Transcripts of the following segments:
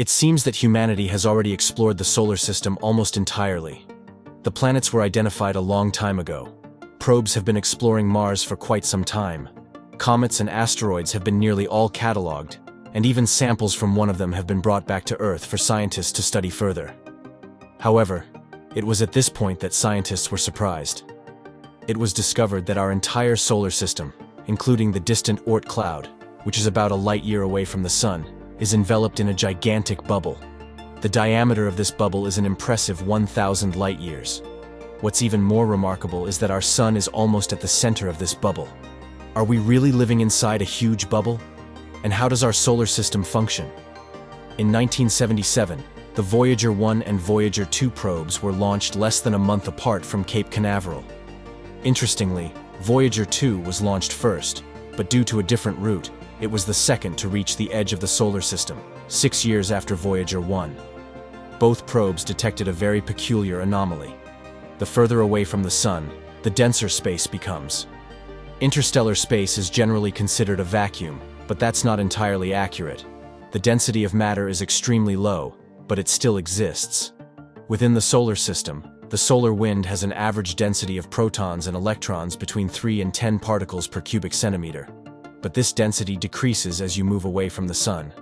It seems that humanity has already explored the solar system almost entirely. The planets were identified a long time ago. Probes have been exploring Mars for quite some time. Comets and asteroids have been nearly all catalogued, and even samples from one of them have been brought back to Earth for scientists to study further. However, it was at this point that scientists were surprised. It was discovered that our entire solar system, including the distant Oort cloud, which is about a light year away from the Sun, is enveloped in a gigantic bubble. The diameter of this bubble is an impressive 1,000 light-years. What's even more remarkable is that our Sun is almost at the center of this bubble. Are we really living inside a huge bubble? And how does our solar system function? In 1977, the Voyager 1 and Voyager 2 probes were launched less than a month apart from Cape Canaveral. Interestingly, Voyager 2 was launched first, but due to a different route, it was the second to reach the edge of the solar system, 6 years after Voyager 1. Both probes detected a very peculiar anomaly. The further away from the Sun, the denser space becomes. Interstellar space is generally considered a vacuum, but that's not entirely accurate. The density of matter is extremely low, but it still exists. Within the solar system, the solar wind has an average density of protons and electrons between 3 and 10 particles per cubic centimeter. But this density decreases as you move away from the Sun.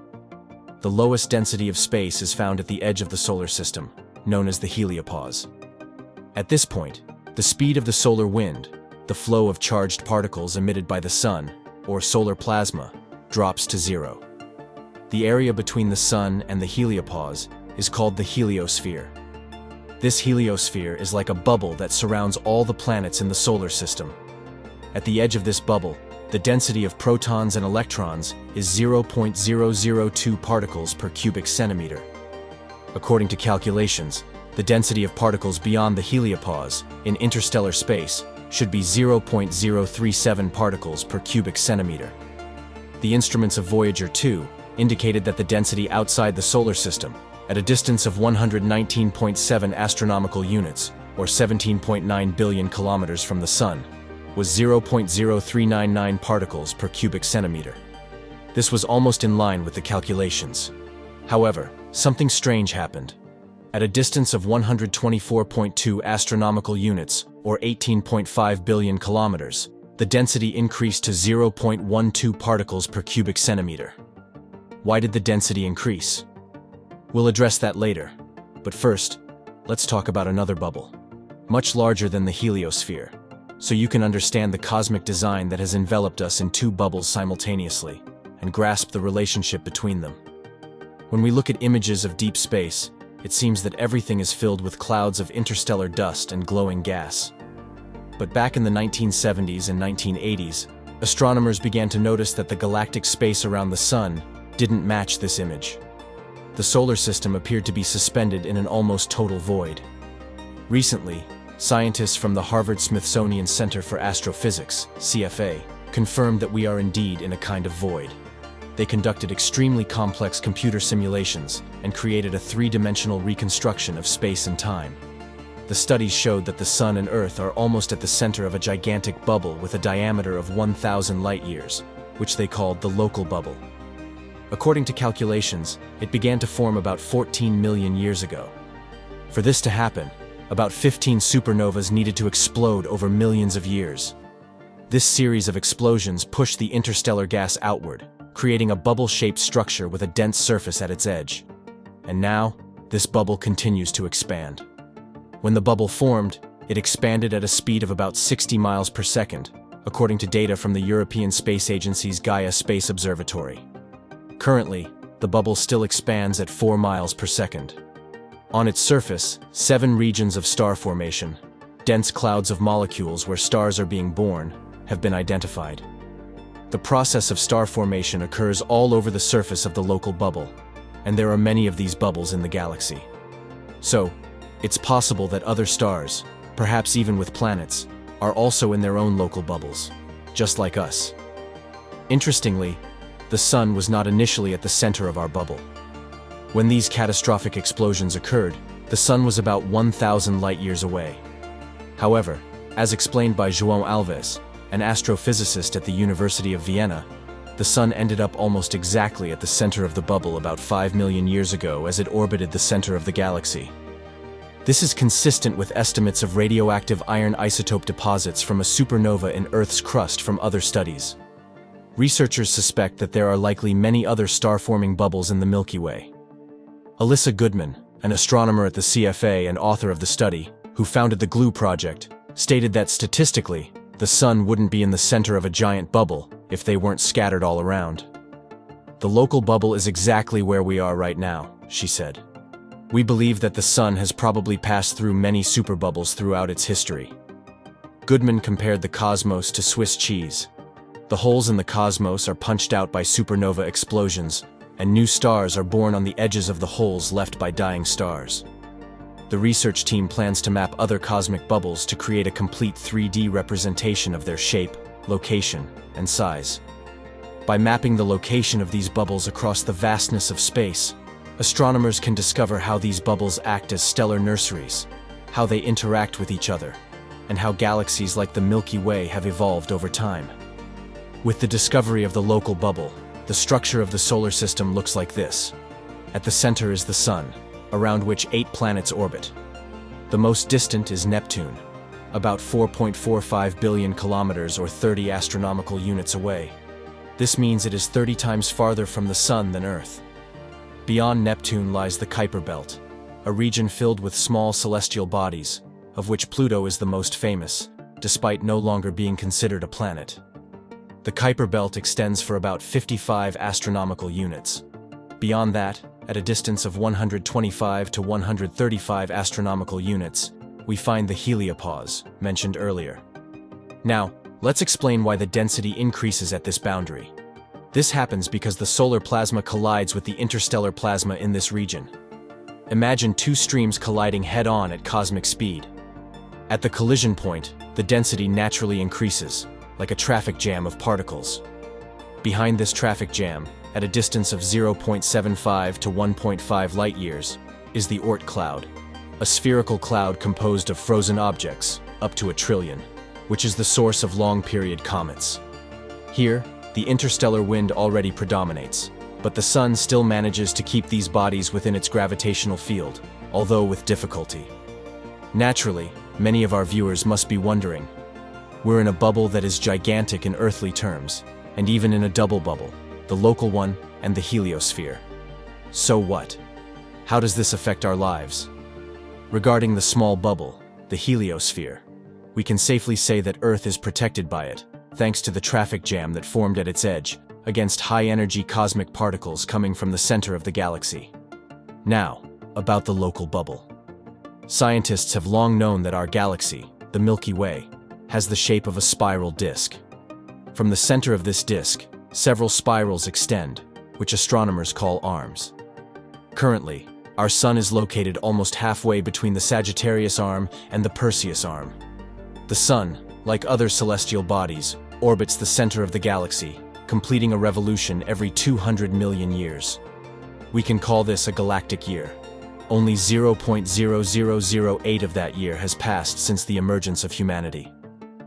The lowest density of space is found at the edge of the solar system, known as the heliopause. At this point, the speed of the solar wind, the flow of charged particles emitted by the Sun, or solar plasma, drops to zero. The area between the Sun and the heliopause is called the heliosphere. This heliosphere is like a bubble that surrounds all the planets in the solar system. At the edge of this bubble, the density of protons and electrons is 0.002 particles per cubic centimeter. According to calculations, the density of particles beyond the heliopause, in interstellar space, should be 0.037 particles per cubic centimeter. The instruments of Voyager 2 indicated that the density outside the solar system, at a distance of 119.7 astronomical units, or 17.9 billion kilometers from the Sun, was 0.0399 particles per cubic centimeter. This was almost in line with the calculations. However, something strange happened. At a distance of 124.2 astronomical units, or 18.5 billion kilometers, the density increased to 0.12 particles per cubic centimeter. Why did the density increase? We'll address that later. But first, let's talk about another bubble, much larger than the heliosphere, so you can understand the cosmic design that has enveloped us in two bubbles simultaneously, and grasp the relationship between them. When we look at images of deep space, it seems that everything is filled with clouds of interstellar dust and glowing gas. But back in the 1970s and 1980s, astronomers began to notice that the galactic space around the Sun didn't match this image. The solar system appeared to be suspended in an almost total void. Recently, scientists from the Harvard-Smithsonian Center for Astrophysics, CFA, confirmed that we are indeed in a kind of void. They conducted extremely complex computer simulations and created a three-dimensional reconstruction of space and time. The studies showed that the Sun and Earth are almost at the center of a gigantic bubble with a diameter of 1,000 light-years, which they called the local bubble. According to calculations, it began to form about 14 million years ago. For this to happen, about 15 supernovas needed to explode over millions of years. This series of explosions pushed the interstellar gas outward, creating a bubble-shaped structure with a dense surface at its edge. And now, this bubble continues to expand. When the bubble formed, it expanded at a speed of about 60 miles per second, according to data from the European Space Agency's Gaia Space Observatory. Currently, the bubble still expands at 4 miles per second. On its surface, 7 regions of star formation, dense clouds of molecules where stars are being born, have been identified. The process of star formation occurs all over the surface of the local bubble, and there are many of these bubbles in the galaxy. So, it's possible that other stars, perhaps even with planets, are also in their own local bubbles, just like us. Interestingly, the Sun was not initially at the center of our bubble. When these catastrophic explosions occurred, the Sun was about 1,000 light-years away. However, as explained by João Alves, an astrophysicist at the University of Vienna, the Sun ended up almost exactly at the center of the bubble about 5 million years ago as it orbited the center of the galaxy. This is consistent with estimates of radioactive iron isotope deposits from a supernova in Earth's crust from other studies. Researchers suspect that there are likely many other star-forming bubbles in the Milky Way. Alyssa Goodman, an astronomer at the CFA and author of the study, who founded the GLUE project, stated that statistically, the Sun wouldn't be in the center of a giant bubble if they weren't scattered all around. The local bubble is exactly where we are right now, she said. We believe that the Sun has probably passed through many superbubbles throughout its history. Goodman compared the cosmos to Swiss cheese. The holes in the cosmos are punched out by supernova explosions, and new stars are born on the edges of the holes left by dying stars. The research team plans to map other cosmic bubbles to create a complete 3D representation of their shape, location, and size. By mapping the location of these bubbles across the vastness of space, astronomers can discover how these bubbles act as stellar nurseries, how they interact with each other, and how galaxies like the Milky Way have evolved over time. With the discovery of the local bubble, the structure of the solar system looks like this. At the center is the Sun, around which 8 planets orbit. The most distant is Neptune, about 4.45 billion kilometers or 30 astronomical units away. This means it is 30 times farther from the Sun than Earth. Beyond Neptune lies the Kuiper Belt, a region filled with small celestial bodies, of which Pluto is the most famous, despite no longer being considered a planet. The Kuiper Belt extends for about 55 astronomical units. Beyond that, at a distance of 125 to 135 astronomical units, we find the heliopause, mentioned earlier. Now, let's explain why the density increases at this boundary. This happens because the solar plasma collides with the interstellar plasma in this region. Imagine 2 streams colliding head-on at cosmic speed. At the collision point, the density naturally increases, like a traffic jam of particles. Behind this traffic jam, at a distance of 0.75 to 1.5 light-years, is the Oort cloud, a spherical cloud composed of frozen objects, up to 1 trillion, which is the source of long-period comets. Here, the interstellar wind already predominates, but the Sun still manages to keep these bodies within its gravitational field, although with difficulty. Naturally, many of our viewers must be wondering, we're in a bubble that is gigantic in earthly terms, and even in a double bubble, the local one and the heliosphere. So what? How does this affect our lives? Regarding the small bubble, the heliosphere, we can safely say that Earth is protected by it, thanks to the traffic jam that formed at its edge, against high-energy cosmic particles coming from the center of the galaxy. Now, about the local bubble. Scientists have long known that our galaxy, the Milky Way, has the shape of a spiral disk. From the center of this disk, several spirals extend, which astronomers call arms. Currently, our Sun is located almost halfway between the Sagittarius arm and the Perseus arm. The Sun, like other celestial bodies, orbits the center of the galaxy, completing a revolution every 200 million years. We can call this a galactic year. Only 0.0008 of that year has passed since the emergence of humanity.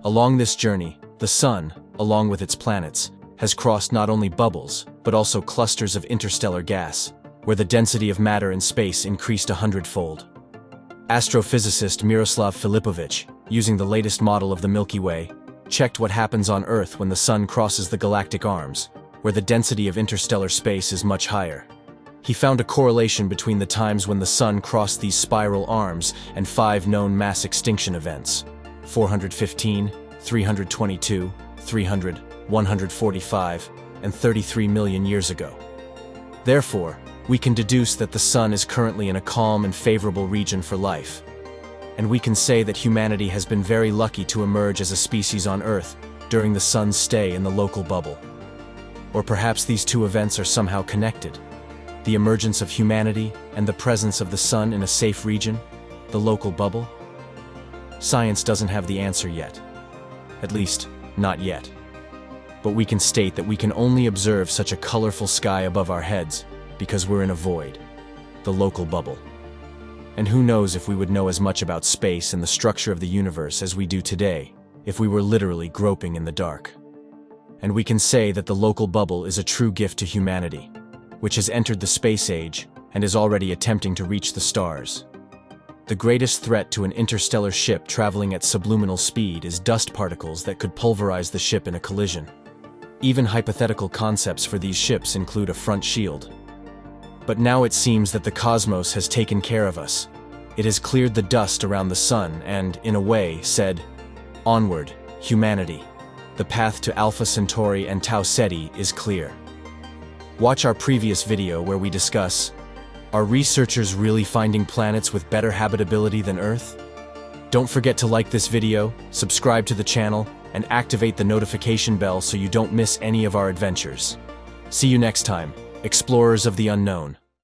Along this journey, the Sun, along with its planets, has crossed not only bubbles, but also clusters of interstellar gas, where the density of matter in space increased 100-fold. Astrophysicist Miroslav Filipovich, using the latest model of the Milky Way, checked what happens on Earth when the Sun crosses the galactic arms, where the density of interstellar space is much higher. He found a correlation between the times when the Sun crossed these spiral arms and 5 known mass extinction events: 415, 322, 300, 145, and 33 million years ago. Therefore, we can deduce that the Sun is currently in a calm and favorable region for life. And we can say that humanity has been very lucky to emerge as a species on Earth during the Sun's stay in the local bubble. Or perhaps these two events are somehow connected: the emergence of humanity and the presence of the Sun in a safe region, the local bubble? Science doesn't have the answer yet. At least, not yet. But we can state that we can only observe such a colorful sky above our heads because we're in a void, the local bubble. And who knows if we would know as much about space and the structure of the universe as we do today if we were literally groping in the dark. and we can say that the local bubble is a true gift to humanity, which has entered the space age and is already attempting to reach the stars. The greatest threat to an interstellar ship traveling at subliminal speed is dust particles that could pulverize the ship in a collision. Even hypothetical concepts for these ships include a front shield. But now it seems that the cosmos has taken care of us. It has cleared the dust around the sun and, in a way, said, "Onward, humanity. The path to Alpha Centauri and Tau Ceti is clear." Watch our previous video where we discuss, are researchers really finding planets with better habitability than Earth? Don't forget to like this video, subscribe to the channel, and activate the notification bell so you don't miss any of our adventures. See you next time, explorers of the unknown.